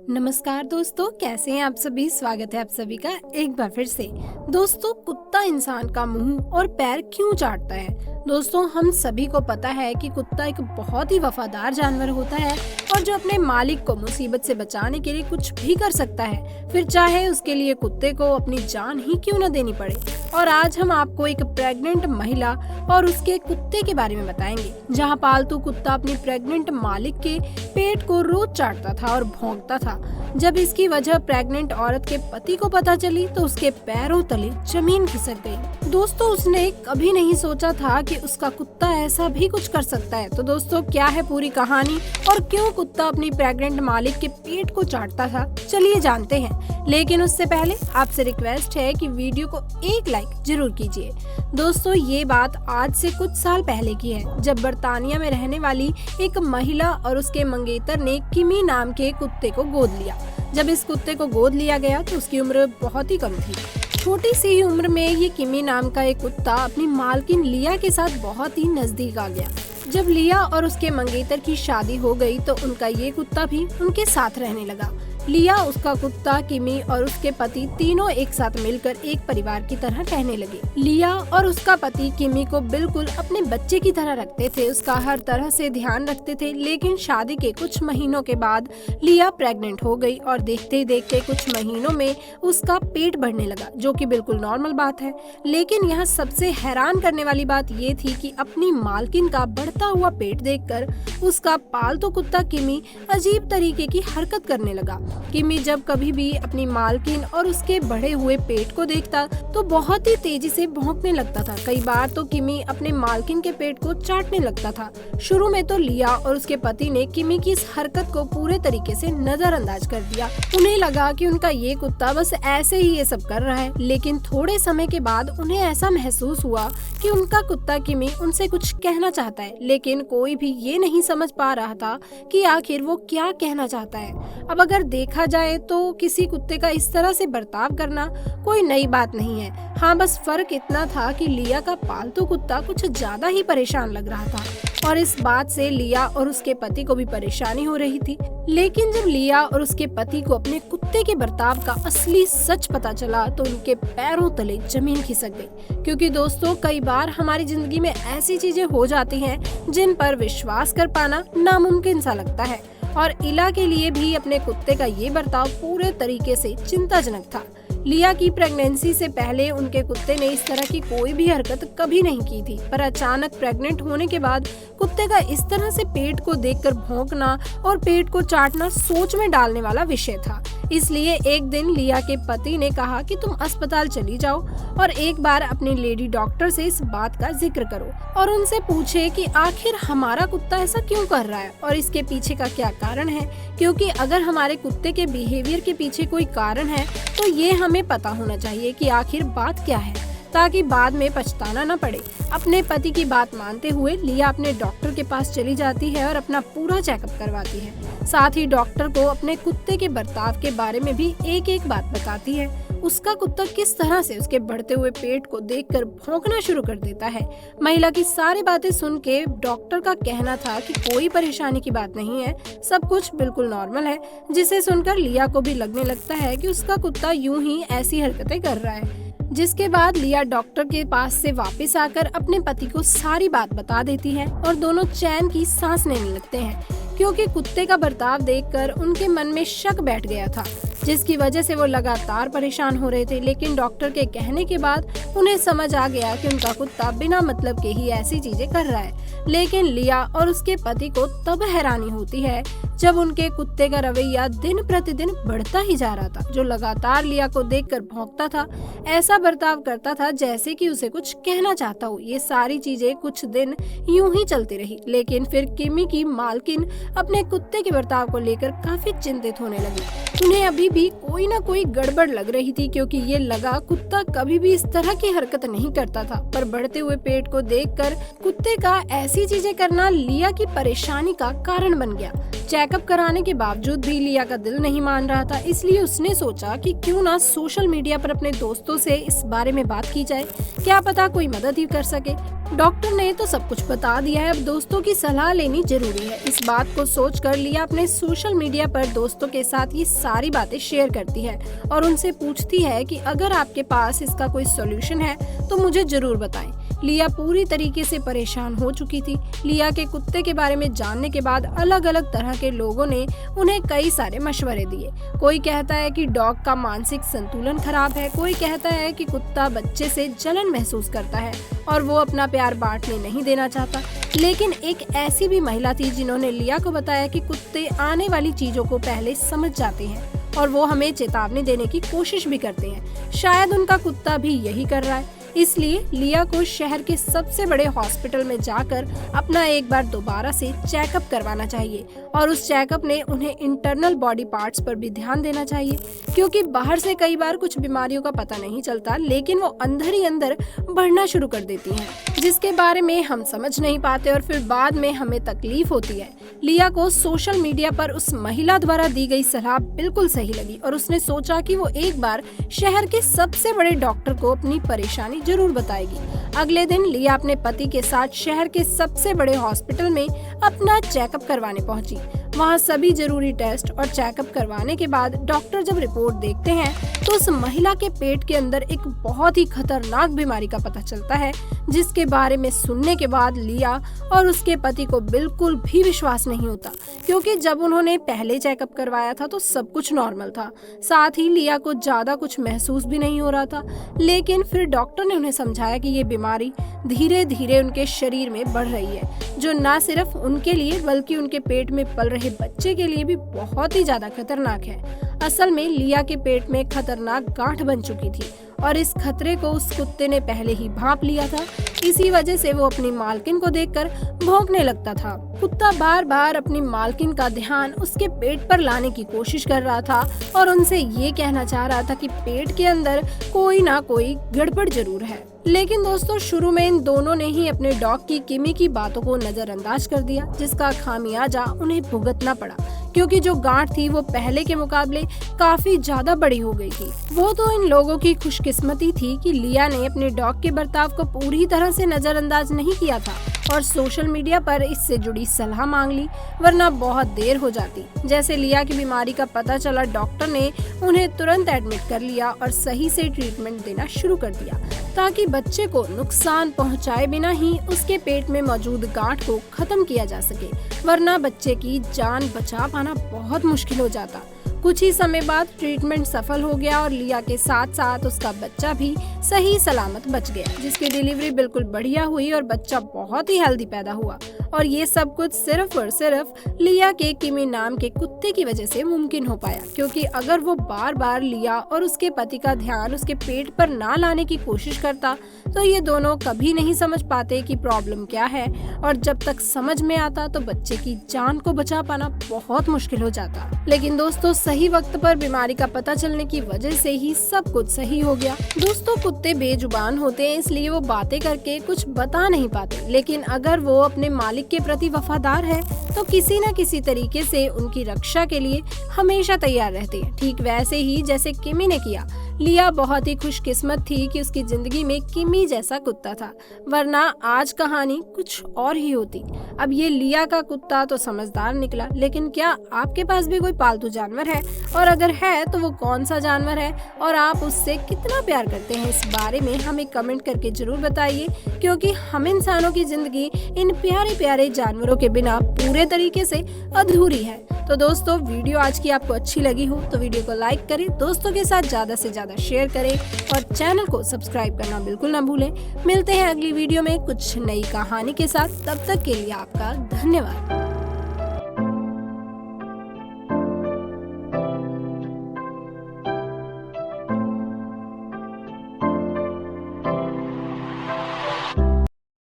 नमस्कार दोस्तों, कैसे हैं आप सभी। स्वागत है आप सभी का एक बार फिर से। दोस्तों, कुत्ता इंसान का मुंह और पैर क्यों चाटता है? दोस्तों, हम सभी को पता है कि कुत्ता एक बहुत ही वफादार जानवर होता है और जो अपने मालिक को मुसीबत से बचाने के लिए कुछ भी कर सकता है, फिर चाहे उसके लिए कुत्ते को अपनी जान ही क्यों न देनी पड़े। और आज हम आपको एक प्रेग्नेंट महिला और उसके कुत्ते के बारे में बताएंगे, जहां पालतू कुत्ता अपनी प्रेग्नेंट मालिक के पेट को रोज चाटता था और भौंकता था। जब इसकी वजह प्रेग्नेंट औरत के पति को पता चली तो उसके पैरों तले जमीन खिसक गई। दोस्तों, उसने कभी नहीं सोचा था कि उसका कुत्ता ऐसा भी कुछ कर सकता है। तो दोस्तों, क्या है पूरी कहानी और क्यों कुत्ता अपनी प्रेग्नेंट मालिक के पेट को चाटता था, चलिए जानते हैं। लेकिन उससे पहले आपसे रिक्वेस्ट है कि वीडियो को एक लाइक जरूर कीजिए। दोस्तों, ये बात आज से कुछ साल पहले की है, जब बर्तानिया में रहने वाली एक महिला और उसके मंगेतर ने किमी नाम के कुत्ते को गोद लिया। जब इस कुत्ते को गोद लिया गया तो उसकी उम्र बहुत ही कम थी। छोटी सी उम्र में ये किमी नाम का एक कुत्ता अपनी मालकिन लिया के साथ बहुत ही नजदीक आ गया। जब लिया और उसके मंगेतर की शादी हो गई तो उनका ये कुत्ता भी उनके साथ रहने लगा। लिया, उसका कुत्ता, किमी और उसके पति तीनों एक साथ मिलकर एक परिवार की तरह रहने लगे। लिया और उसका पति किमी को बिल्कुल अपने बच्चे की तरह रखते थे, उसका हर तरह से ध्यान रखते थे। लेकिन शादी के कुछ महीनों के बाद लिया प्रेग्नेंट हो गई और देखते ही देखते कुछ महीनों में उसका पेट बढ़ने लगा, जो कि बिल्कुल नॉर्मल बात है। लेकिन यहाँ सबसे हैरान करने वाली बात ये थी कि अपनी मालकिन का बढ़ता हुआ पेट देखकर उसका पालतू कुत्ता किमी अजीब तरीके की हरकत करने लगा। किमी जब कभी भी अपनी मालकिन और उसके बढ़े हुए पेट को देखता तो बहुत ही तेजी से भौंकने लगता था। कई बार तो किमी अपने मालकिन के पेट को चाटने लगता था। शुरू में तो लिया और उसके पति ने किमी की इस हरकत को पूरे तरीके से नजरअंदाज कर दिया। उन्हें लगा कि उनका ये कुत्ता बस ऐसे ही ये सब कर रहा है। लेकिन थोड़े समय के बाद उन्हें ऐसा महसूस हुआ कि उनका कुत्ता किमी उनसे कुछ कहना चाहता है, लेकिन कोई भी ये नहीं समझ पा रहा था कि आखिर वो क्या कहना चाहता है। अब अगर देखा जाए तो किसी कुत्ते का इस तरह से बर्ताव करना कोई नई बात नहीं है। हाँ, बस फर्क इतना था कि लिया का पालतू कुत्ता कुछ ज्यादा ही परेशान लग रहा था और इस बात से लिया और उसके पति को भी परेशानी हो रही थी। लेकिन जब लिया और उसके पति को अपने कुत्ते के बर्ताव का असली सच पता चला तो उनके पैरों तले जमीन खिसक गई। क्योंकि दोस्तों, कई बार हमारी जिंदगी में ऐसी चीजें हो जाती हैं जिन पर विश्वास कर पाना नामुमकिन सा लगता है और इला के लिए भी अपने कुत्ते का ये बर्ताव पूरे तरीके से चिंताजनक था। लिया की प्रेगनेंसी से पहले उनके कुत्ते ने इस तरह की कोई भी हरकत कभी नहीं की थी, पर अचानक प्रेग्नेंट होने के बाद कुत्ते का इस तरह से पेट को देखकर भौंकना और पेट को चाटना सोच में डालने वाला विषय था। इसलिए एक दिन लिया के पति ने कहा कि तुम अस्पताल चली जाओ और एक बार अपनी लेडी डॉक्टर से इस बात का जिक्र करो और उनसे पूछे कि आखिर हमारा कुत्ता ऐसा क्यों कर रहा है और इसके पीछे का क्या कारण है। क्योंकि अगर हमारे कुत्ते के बिहेवियर के पीछे कोई कारण है तो ये हमें पता होना चाहिए कि आखिर बात क्या है, ताकि बाद में पछताना न पड़े। अपने पति की बात मानते हुए लिया अपने डॉक्टर के पास चली जाती है और अपना पूरा चेकअप करवाती है। साथ ही डॉक्टर को अपने कुत्ते के बर्ताव के बारे में भी एक एक बात बताती है। उसका कुत्ता किस तरह से उसके बढ़ते हुए पेट को देखकर भौंकना शुरू कर देता है। महिला की सारी बातें सुन के डॉक्टर का कहना था कि कोई परेशानी की बात नहीं है, सब कुछ बिल्कुल नॉर्मल है, जिसे सुनकर लिया को भी लगने लगता है कि उसका कुत्ता यूं ही ऐसी हरकतें कर रहा है। जिसके बाद लिया डॉक्टर के पास से वापस आकर अपने पति को सारी बात बता देती है और दोनों चैन की सांस लेने लगते हैं, क्योंकि कुत्ते का बर्ताव देखकर उनके मन में शक बैठ गया था, जिसकी वजह से वो लगातार परेशान हो रहे थे। लेकिन डॉक्टर के कहने के बाद उन्हें समझ आ गया कि उनका कुत्ता बिना मतलब के ही ऐसी चीजें कर रहा है। लेकिन लिया और उसके पति को तब हैरानी होती है जब उनके कुत्ते का रवैया दिन प्रतिदिन बढ़ता ही जा रहा था, जो लगातार लिया को देखकर भौंकता था, ऐसा बर्ताव करता था जैसे कि उसे कुछ कहना चाहता हो। ये सारी चीजें कुछ दिन यूं ही चलती रही, लेकिन फिर किमी की मालकिन अपने कुत्ते के बर्ताव को लेकर काफी चिंतित होने लगी। उन्हें अभी अभी भी कोई ना कोई गड़बड़ लग रही थी, क्योंकि ये लगा कुत्ता कभी भी इस तरह की हरकत नहीं करता था। पर बढ़ते हुए पेट को देखकर कुत्ते का ऐसी चीजें करना लिया की परेशानी का कारण बन गया। चेकअप कराने के बावजूद भी लिया का दिल नहीं मान रहा था, इसलिए उसने सोचा कि क्यों ना सोशल मीडिया पर अपने दोस्तों से इस बारे में बात की जाए, क्या पता कोई मदद ही कर सके। डॉक्टर ने तो सब कुछ बता दिया है, अब दोस्तों की सलाह लेनी जरूरी है। इस बात को सोचकर लिया अपने सोशल मीडिया पर दोस्तों के साथ ये सारी बातें शेयर करती है और उनसे पूछती है कि अगर आपके पास इसका कोई सॉल्यूशन है तो मुझे जरूर बताएं। लिया पूरी तरीके से परेशान हो चुकी थी। लिया के कुत्ते के बारे में जानने के बाद अलग अलग तरह के लोगों ने उन्हें कई सारे मशवरे दिए। कोई कहता है कि डॉग का मानसिक संतुलन खराब है, कोई कहता है कि कुत्ता बच्चे से जलन महसूस करता है और वो अपना प्यार बांटने नहीं देना चाहता। लेकिन एक ऐसी भी महिला थी जिन्होंने लिया को बताया कि कुत्ते आने वाली चीजों को पहले समझ जाते हैं और वो हमें चेतावनी देने की कोशिश भी करते हैं। शायद उनका कुत्ता भी यही कर रहा है, इसलिए लिया को शहर के सबसे बड़े हॉस्पिटल में जाकर अपना एक बार दोबारा से चेकअप करवाना चाहिए और उस चेकअप ने उन्हें इंटरनल बॉडी पार्ट्स पर भी ध्यान देना चाहिए, क्योंकि बाहर से कई बार कुछ बीमारियों का पता नहीं चलता, लेकिन वो अंदर ही अंदर बढ़ना शुरू कर देती हैं, जिसके बारे में हम समझ नहीं पाते और फिर बाद में हमें तकलीफ होती है। लिया को सोशल मीडिया पर उस महिला द्वारा दी गई सलाह बिल्कुल सही लगी और उसने सोचा कि वो एक बार शहर के सबसे बड़े डॉक्टर को अपनी परेशानी जरूर बताएगी। अगले दिन लिया अपने पति के साथ शहर के सबसे बड़े हॉस्पिटल में अपना चेकअप करवाने पहुंची। वहां सभी जरूरी टेस्ट और चेकअप करवाने के बाद डॉक्टर जब रिपोर्ट देखते हैं तो उस महिला के पेट के अंदर एक बहुत ही खतरनाक बीमारी का पता चलता है, जिसके बारे में सुनने के बाद लिया और उसके पति को बिल्कुल भी विश्वास नहीं होता, क्योंकि जब उन्होंने पहले चेकअप करवाया था तो सब कुछ नॉर्मल था, साथ ही लिया को ज्यादा कुछ महसूस भी नहीं हो रहा था। लेकिन फिर डॉक्टर ने उन्हें समझाया कि ये बीमारी धीरे धीरे उनके शरीर में बढ़ रही है, जो न सिर्फ उनके लिए बल्कि उनके पेट में पल रहे बच्चे के लिए भी बहुत ही ज्यादा खतरनाक है। असल में लिया के पेट में खतरनाक गांठ बन चुकी थी और इस खतरे को उस कुत्ते ने पहले ही भांप लिया था। इसी वजह से वो अपनी मालकिन को देखकर भौंकने लगता था। कुत्ता बार बार अपनी मालकिन का ध्यान उसके पेट पर लाने की कोशिश कर रहा था और उनसे ये कहना चाह रहा था कि पेट के अंदर कोई ना कोई गड़बड़ जरूर है। लेकिन दोस्तों, शुरू में इन दोनों ने ही अपने डॉग की किमी की बातों को नजरअंदाज कर दिया, जिसका खामियाजा उन्हें भुगतना पड़ा, क्योंकि जो गांठ थी वो पहले के मुकाबले काफी ज्यादा बड़ी हो गई थी। वो तो इन लोगों की खुशकिस्मती थी कि लिया ने अपने डॉग के बर्ताव को पूरी तरह से नजरअंदाज नहीं किया था और सोशल मीडिया पर इससे जुड़ी सलाह मांग ली, वरना बहुत देर हो जाती। जैसे लिया की बीमारी का पता चला, डॉक्टर ने उन्हें तुरंत एडमिट कर लिया और सही से ट्रीटमेंट देना शुरू कर दिया, ताकि बच्चे को नुकसान पहुंचाए बिना ही उसके पेट में मौजूद गांठ को खत्म किया जा सके, वरना बच्चे की जान बचा पाना बहुत मुश्किल हो जाता। कुछ ही समय बाद ट्रीटमेंट सफल हो गया और लिया के साथ साथ उसका बच्चा भी सही सलामत बच गया, जिसकी डिलीवरी बिल्कुल बढ़िया हुई और बच्चा बहुत ही हेल्दी पैदा हुआ। और ये सब कुछ सिर्फ और सिर्फ लिया के किमी नाम के कुत्ते की वजह से मुमकिन हो पाया, क्योंकि अगर वो बार बार लिया और उसके पति का ध्यान उसके पेट पर ना लाने की कोशिश करता तो ये दोनों कभी नहीं समझ पाते कि प्रॉब्लम क्या है, और जब तक समझ में आता तो बच्चे की जान को बचा पाना बहुत मुश्किल हो जाता। लेकिन दोस्तों, सही वक्त पर बीमारी का पता चलने की वजह से ही सब कुछ सही हो गया। दोस्तों, कुत्ते बेजुबान होते हैं, इसलिए वो बातें करके कुछ बता नहीं पाते, लेकिन अगर वो अपने मालिक के प्रति वफादार है तो किसी न किसी तरीके से उनकी रक्षा के लिए हमेशा तैयार रहते हैं। ठीक वैसे ही जैसे किमी ने किया। लिया बहुत ही खुशकिस्मत थी कि उसकी जिंदगी में किमी जैसा कुत्ता था, वरना आज कहानी कुछ और ही होती। अब ये लिया का कुत्ता तो समझदार निकला, लेकिन क्या आपके पास भी कोई पालतू जानवर है? और अगर है तो वो कौन सा जानवर है और आप उससे कितना प्यार करते हैं? इस बारे में हमें कमेंट करके जरूर बताइए, क्योंकि हम इंसानों की जिंदगी इन प्यारे प्यारे जानवरों के बिना पूरे तरीके से अधूरी है। तो दोस्तों, वीडियो आज की आपको अच्छी लगी हो तो वीडियो को लाइक करें, दोस्तों के साथ ज्यादा से ज्यादा शेयर करें और चैनल को सब्सक्राइब करना बिल्कुल ना भूलें। मिलते हैं अगली वीडियो में कुछ नई कहानी के साथ, तब तक के लिए आपका धन्यवाद।